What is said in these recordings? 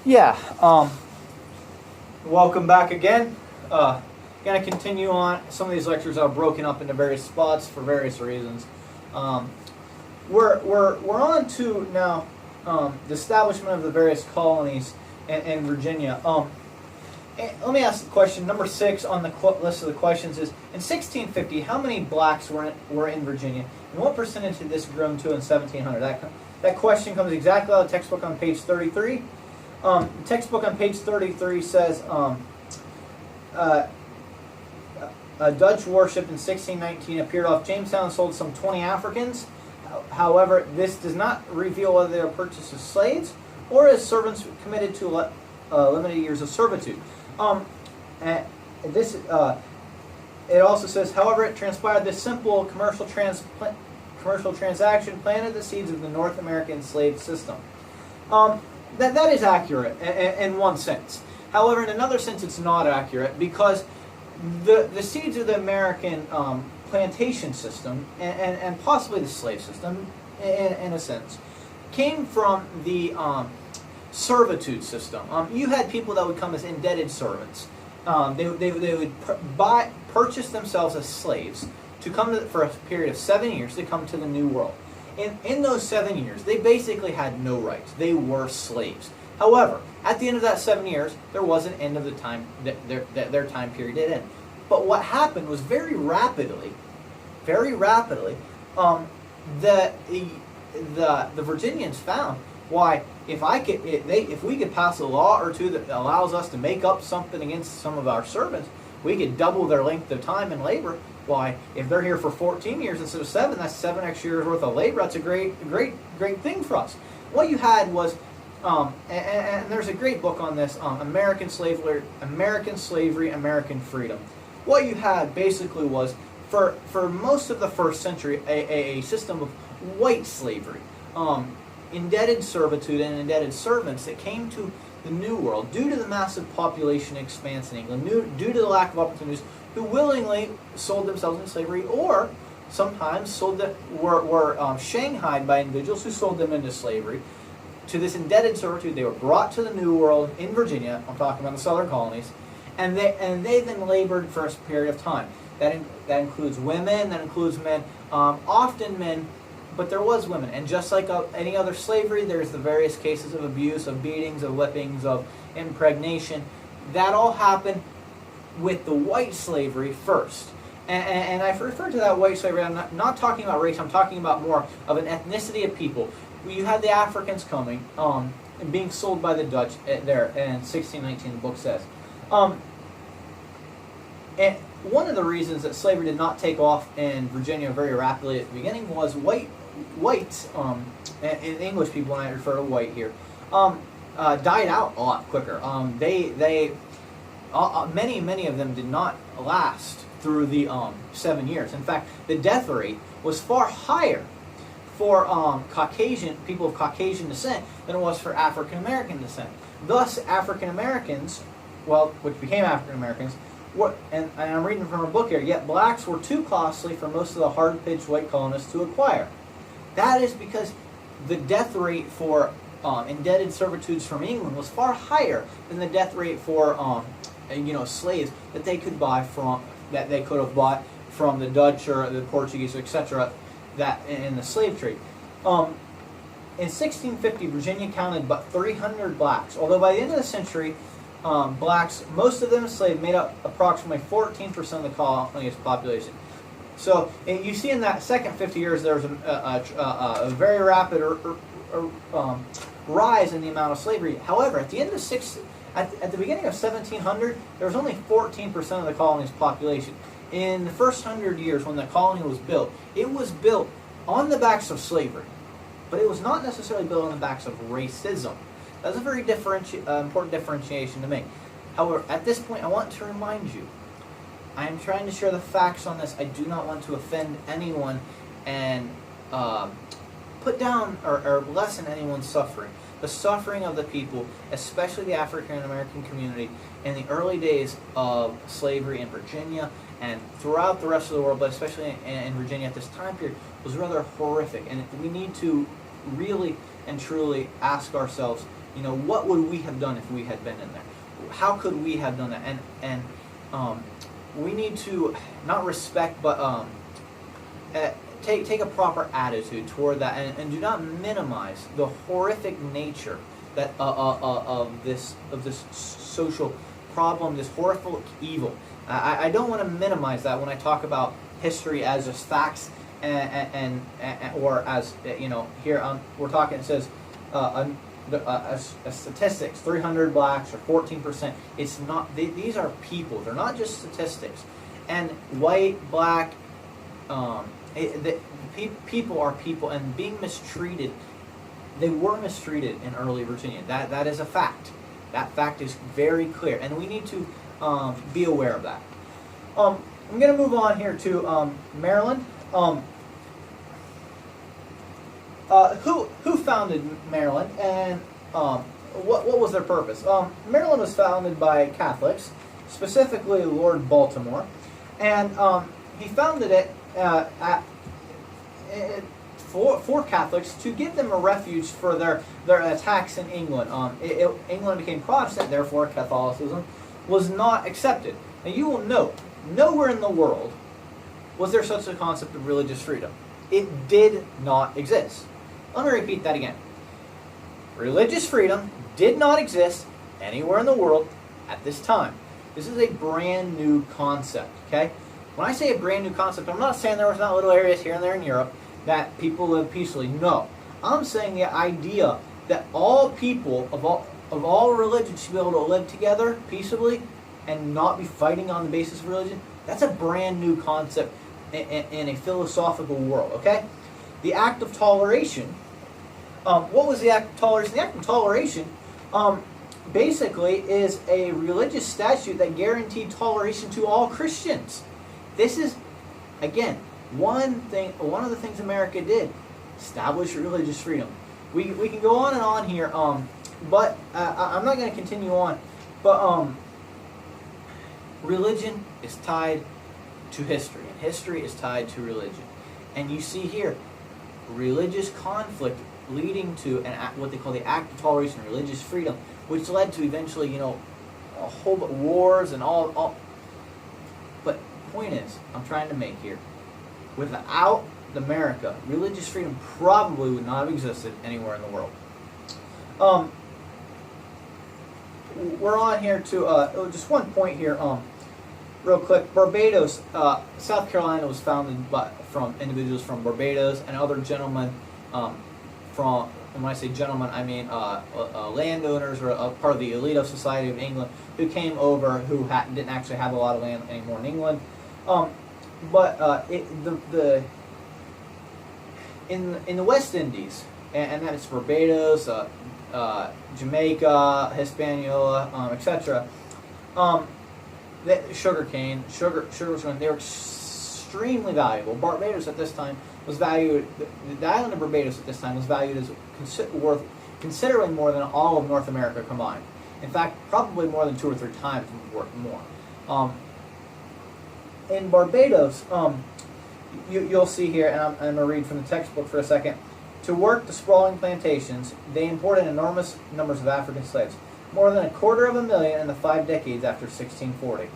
Yeah, welcome back again. Going to continue on. Some of these lectures are broken up into various spots for various reasons. We're on to now the establishment of the various colonies in Virginia. Let me ask the question. Number 6 on the list of the questions is, in 1650, how many blacks were in Virginia? And what percentage had this grown to in 1700? That question comes exactly out of the textbook on page 33. The textbook on page 33 says a Dutch warship in 1619 appeared off Jamestown and sold some 20 Africans. However, this does not reveal whether they were purchased as slaves or as servants committed to limited years of servitude. It also says, however, it transpired this simple commercial transaction planted the seeds of the North American slave system. That is accurate in one sense. However, in another sense, it's not accurate because the seeds of the American plantation system and possibly the slave system, in a sense, came from the servitude system. You had people that would come as indebted servants. They would purchase themselves as slaves to come for a period of 7 years to come to the New World. In those 7 years, they basically had no rights. They were slaves. However, at the end of that 7 years, there was an end of the time that their time period did end. But what happened was very rapidly, the Virginians found, why, if we could pass a law or two that allows us to make up something against some of our servants, we could double their length of time in labor. Why, if they're here for 14 years instead of 7, that's 7 extra years worth of labor. That's a great thing for us. What you had was, and there's a great book on this, American Slavery, American Freedom. What you had basically was, for most of the first century, a system of white slavery, indebted servitude and indebted servants that came to the New World due to the massive population expanse in England, due to the lack of opportunities, who willingly sold themselves into slavery, or sometimes were shanghaied by individuals who sold them into slavery. To this indebted servitude, they were brought to the New World in Virginia. I'm talking about the southern colonies, and they then labored for a period of time. That includes women, that includes men, often men, but there was women. And just like any other slavery, there's the various cases of abuse, of beatings, of whippings, of impregnation. That all happened with the white slavery first. And I refer to that white slavery, I'm not talking about race, I'm talking about more of an ethnicity of people. You had the Africans coming and being sold by the Dutch there in 1619, the book says. And one of the reasons that slavery did not take off in Virginia very rapidly at the beginning was whites, and English people, when I refer to white here, died out a lot quicker. Many of them did not last through the 7 years. In fact, the death rate was far higher for Caucasian people of Caucasian descent than it was for African American descent. Thus, African Americans, which became African Americans, and I'm reading from a book here, yet blacks were too costly for most of the hard-pitched white colonists to acquire. That is because the death rate for indebted servitudes from England was far higher than the death rate for slaves that they could have bought from the Dutch or the Portuguese, etc. That in the slave trade. In 1650, Virginia counted but 300 blacks, although by the end of the century, blacks, most of them enslaved, made up approximately 14% of the colony's population. So you see in that second 50 years, there was a very rapid rise in the amount of slavery. However, at the end of at the beginning of 1700, there was only 14% of the colony's population. In the first 100 years, when the colony was built, it was built on the backs of slavery, but it was not necessarily built on the backs of racism. That's a very important differentiation to make. However, at this point, I want to remind you, I am trying to share the facts on this. I do not want to offend anyone and put down or lessen anyone's suffering. The suffering of the people, especially the African American community, in the early days of slavery in Virginia and throughout the rest of the world, but especially in Virginia at this time period, was rather horrific. And we need to really and truly ask ourselves, what would we have done if we had been in there? How could we have done that? And we need to not respect, but take a proper attitude toward that, and do not minimize the horrific nature that of this social problem, this horrific evil. I don't want to minimize that when I talk about history as just facts, and or as here we're talking. It says statistics: 300 blacks or 14%. It's not. These are people. They're not just statistics. And white, black, people are people, and being mistreated. They were mistreated in early Virginia. That is a fact. That fact is very clear, and we need to be aware of that. I'm going to move on here to Maryland. Who founded Maryland, and what was their purpose? Maryland was founded by Catholics, specifically Lord Baltimore, and he founded it for Catholics to give them a refuge for their attacks in England. England became Protestant, therefore Catholicism was not accepted. Now you will note, nowhere in the world was there such a concept of religious freedom. It did not exist. Let me repeat that again. Religious freedom did not exist anywhere in the world at this time. This is a brand new concept, okay? When I say a brand new concept, I'm not saying there was not little areas here and there in Europe that people live peacefully. No. I'm saying the idea that all people of all religions should be able to live together peaceably and not be fighting on the basis of religion, that's a brand new concept in a philosophical world, okay? The Act of Toleration, what was the Act of Toleration? The Act of Toleration basically is a religious statute that guaranteed toleration to all Christians. This is, again, one of the things America did, establish religious freedom. We can go on and on here, but I'm not going to continue on. But religion is tied to history, and history is tied to religion. And you see here, religious conflict leading to what they call the Act of Toleration, religious freedom, which led to eventually, a whole wars and all. But the point is, I'm trying to make here, without America, religious freedom probably would not have existed anywhere in the world. We're on here to just one point here, real quick. Barbados, South Carolina was founded from individuals from Barbados and other gentlemen from. And when I say gentlemen, I mean landowners or a part of the elite of society of England who came over, who didn't actually have a lot of land anymore in England. In the West Indies, and that is Barbados, Jamaica, Hispaniola, etc. Sugarcane, sugar was going. They were extremely valuable. Barbados at this time was valued. The island of Barbados at this time was valued as worth considerably more than all of North America combined. In fact, probably more than 2 or 3 times worth more. In Barbados, you'll see here, and I'm going to read from the textbook for a second. To work the sprawling plantations, they imported enormous numbers of African slaves, more than 250,000 in the 5 decades after 1640.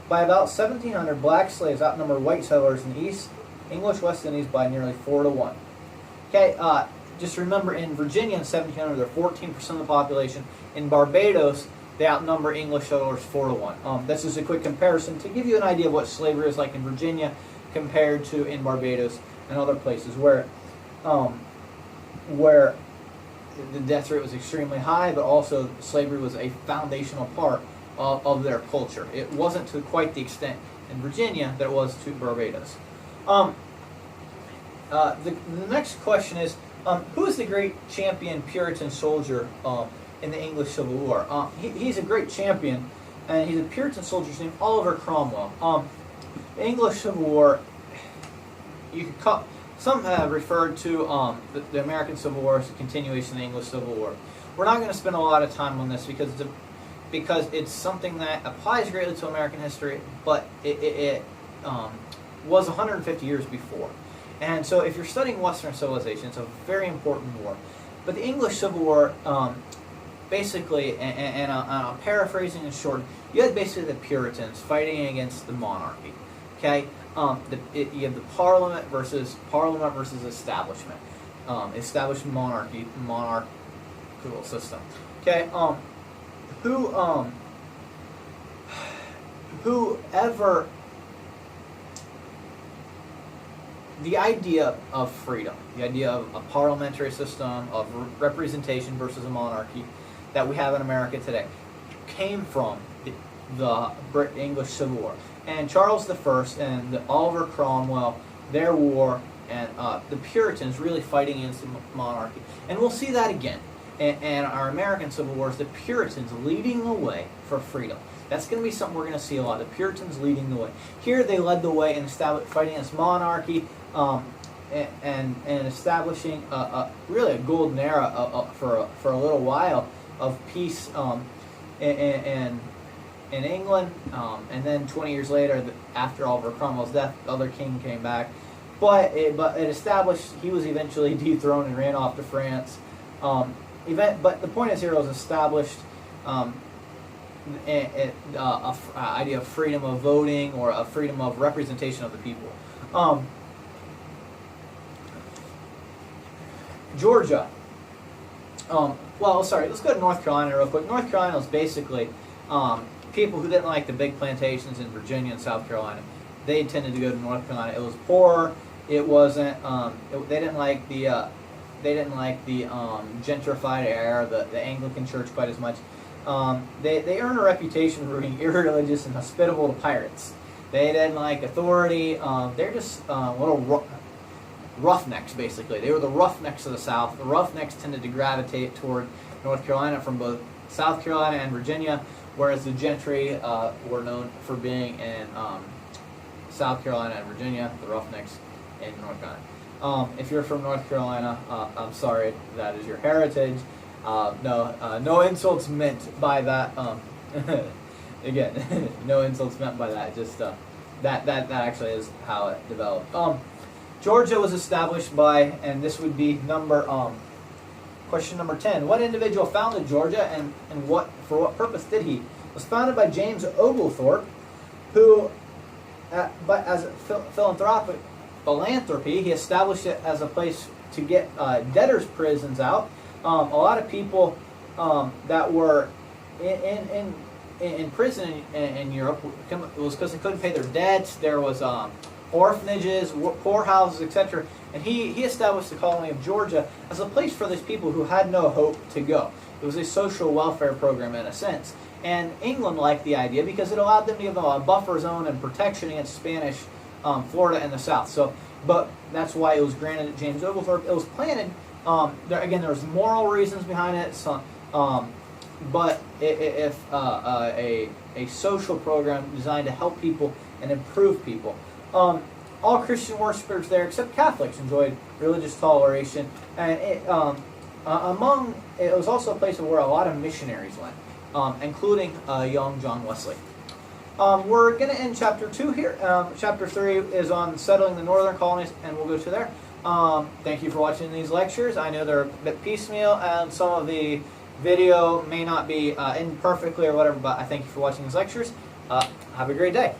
By about 1700, black slaves outnumbered white settlers in the English West Indies by nearly 4 to 1. Okay, just remember, in Virginia in 1700, they're 14% of the population. In Barbados, they outnumber English settlers 4 to 1. That's just a quick comparison to give you an idea of what slavery is like in Virginia compared to in Barbados and other places where the death rate was extremely high, but also slavery was a foundational part of their culture. It wasn't to quite the extent in Virginia that it was to Barbados. The next question is, who is the great champion Puritan soldier in the English Civil War? He's a great champion, and he's a Puritan soldier named Oliver Cromwell. The English Civil War, you could call, some have referred to the American Civil War as a continuation of the English Civil War. We're not going to spend a lot of time on this because it's something that applies greatly to American history, but it was 150 years before. And so if you're studying Western civilization, it's a very important war. But the English Civil War basically, and I'm paraphrasing and short, you had basically the Puritans fighting against the monarchy. Okay, you have the parliament versus establishment, established monarchical system. Okay, whoever, the idea of freedom, the idea of a parliamentary system of representation versus a monarchy that we have in America today, came from the English Civil War. And Charles I and Oliver Cromwell, their war, and the Puritans really fighting against the monarchy. And we'll see that again. And our American Civil War is the Puritans leading the way for freedom. That's going to be something we're going to see a lot. The Puritans leading the way. Here they led the way in fighting against monarchy and establishing really a golden era for a little while of peace in England. And then 20 years later, after Oliver Cromwell's death, the other king came back. But it established, he was eventually dethroned and ran off to France. But the point is here, it was established idea of freedom of voting or a freedom of representation of the people. Georgia. Let's go to North Carolina real quick. North Carolina was basically people who didn't like the big plantations in Virginia and South Carolina. They tended to go to North Carolina. It was poorer. It wasn't. They didn't like the. They didn't like the gentrified air, the Anglican Church quite as much. They earned a reputation for being irreligious and hospitable to pirates. They didn't like authority. They're just little roughnecks, basically. They were the roughnecks of the South. The roughnecks tended to gravitate toward North Carolina from both South Carolina and Virginia, whereas the gentry were known for being in South Carolina and Virginia, the roughnecks in North Carolina. If you're from North Carolina, I'm sorry, that is your heritage. No insults meant by that. Again, no insults meant by that. Just that actually is how it developed. Georgia was established by, and this would be question number 10. What individual founded Georgia, and for what purpose did he? It was founded by James Oglethorpe, who, but as a philanthropy, he established it as a place to get debtors' prisons out. A lot of people that were in prison in Europe, it was because they couldn't pay their debts. There was orphanages, poorhouses, etc. And he established the colony of Georgia as a place for these people who had no hope to go. It was a social welfare program in a sense. And England liked the idea because it allowed them to give them a buffer zone and protection against Spanish Florida and the South. But that's why it was granted to James Oglethorpe. It was planted. There was moral reasons behind it. But if a social program designed to help people and improve people. All Christian worshipers there, except Catholics, enjoyed religious toleration, and it was also a place where a lot of missionaries went, including young John Wesley. We're going to end chapter 2 here. Chapter 3 is on settling the northern colonies, and we'll go to there. Thank you for watching these lectures. I know they're a bit piecemeal, and some of the video may not be in perfectly or whatever, but I thank you for watching these lectures. Have a great day.